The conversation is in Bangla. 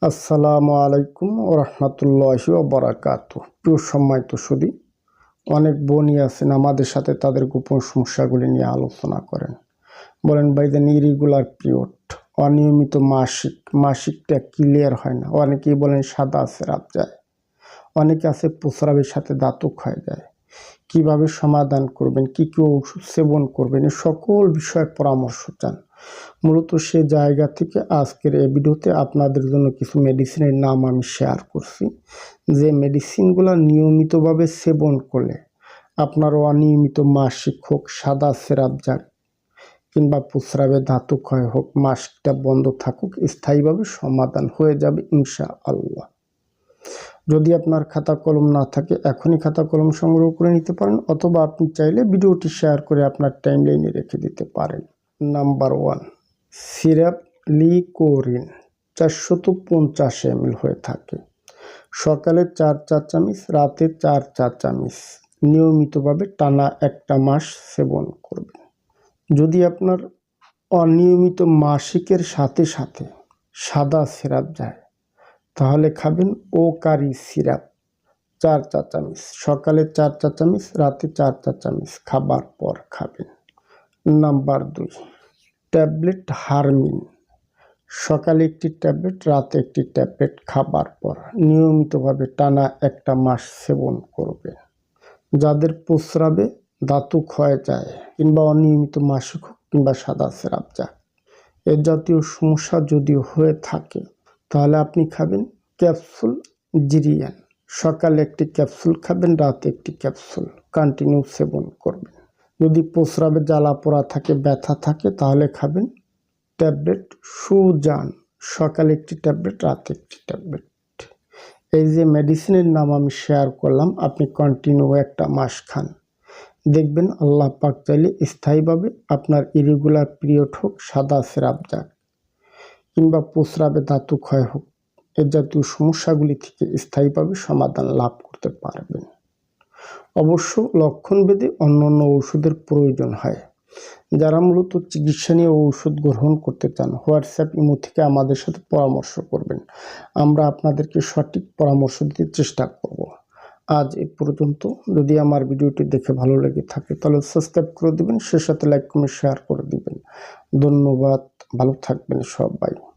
আসসালামু আলাইকুম ওরহমতুল্লাহি ওবারাকাতুহু। প্রিয় সম্মানিত সুধী, অনেক বোনই আছেন আমাদের সাথে তাদের গোপন সমস্যাগুলি নিয়ে আলোচনা করেন। বলেন ভাইজান ইরেগুলার পিরিয়ড, অনিয়মিত মাসিকটা ক্লিয়ার হয় না। অনেকেই বলেন সাদা স্রাব যায়, অনেকে আছে প্রস্রাবের সাথে দাঁতও ক্ষয় যায়। কিভাবে সমাধান করবেন, কি ওষুধ সেবন করবেন, এই সকল বিষয়ে পরামর্শ চান। মূলত সে জায়গা থেকে আজকের এই ভিডিওতে আপনাদের জন্য কিছু মেডিসিনের নাম আমি শেয়ার করছি, যে মেডিসিনগুলো নিয়মিতভাবে সেবন করলে আপনার অনিয়মিত মাসিক হোক, সাদা স্রাব যাক কিংবা প্রস্রাবে ধাতু ক্ষয় হোক, মাসিকটা বন্ধ থাকুক, স্থায়ীভাবে সমাধান হয়ে যাবে ইনশাআল্লাহ। যদি আপনার খাতা কলম না থাকে এখনই খাতা কলম সংগ্রহ করে নিতে পারেন, অথবা আপনি চাইলে ভিডিওটি শেয়ার করে আপনার টাইমলাইনে রেখে দিতে পারেন। নাম্বার 1, সিরাপ লিকোরিন 450 ml হয়ে থাকে। সকালে 4 চা চামচ, রাতে 4 চা চামচ, নিয়মিতভাবে টানা 1 মাস সেবন করবেন। যদি আপনার অনিয়মিত মাসিকের সাথে সাথে সাদা স্রাব যায় তাহলে খাবেন ওকারি সিরাপ 4 চা চামচ, সকালে 4 চা চামচ, রাতে 4 চা চামচ, খাবার পর খাবেন। নাম্বার 2, ট্যাবলেট হারমিন, সকালে একটি ট্যাবলেট, রাতে একটি ট্যাবলেট, খাবার পর নিয়মিতভাবে টানা 1 মাস সেবন করবেন। যাদের প্রস্রাবে ধাতু ক্ষয় যায় কিংবা অনিয়মিত মাসিক হোক কিংবা সাদা স্রাব যায়, এ জাতীয় সমস্যা যদি হয়ে থাকে তাহলে আপনি খাবেন ক্যাপসুল জিরিয়ান। সকালে একটি ক্যাপসুল খাবেন, রাতে একটি ক্যাপসুল, কন্টিনিউ সেবন করবেন। যদি প্রস্রাবে জ্বালা পোড়া থাকে, ব্যথা থাকে, তাহলে খাবেন ট্যাবলেট সুজান, সকালে একটি ট্যাবলেট, রাতে একটি ট্যাবলেট। এই যে মেডিসিনের নাম আমি শেয়ার করলাম, আপনি কন্টিনিউ 1 মাস খান, দেখবেন আল্লাহ পাক চাইলে স্থায়ীভাবে আপনার ইরেগুলার পিরিয়ড হোক, সাদা স্রাব যাক কিংবা প্রস্রাবে ধাতু ক্ষয় হোক, এ জাতীয় সমস্যাগুলি থেকে স্থায়ীভাবে সমাধান লাভ করতে পারবেন। অবশ্য লক্ষণভেদে অন্য ওষুধের প্রয়োজন হয়। যারা মূলত চিকিৎসা নিয়ে ঔষধ গ্রহণ করতে চান, হোয়াটসঅ্যাপ, ইমো থেকে আমাদের সাথে পরামর্শ করবেন, আমরা আপনাদেরকে সঠিক পরামর্শ দিতে চেষ্টা করব। আজ এই পর্যন্ত। যদি আমার ভিডিওটি দেখে ভালো লেগে থাকে তাহলে সাবস্ক্রাইব করে দিবেন, সে সাথে লাইক, কমেন্ট, শেয়ার করে দিবেন। ধন্যবাদ, ভালো থাকবেন সবাই।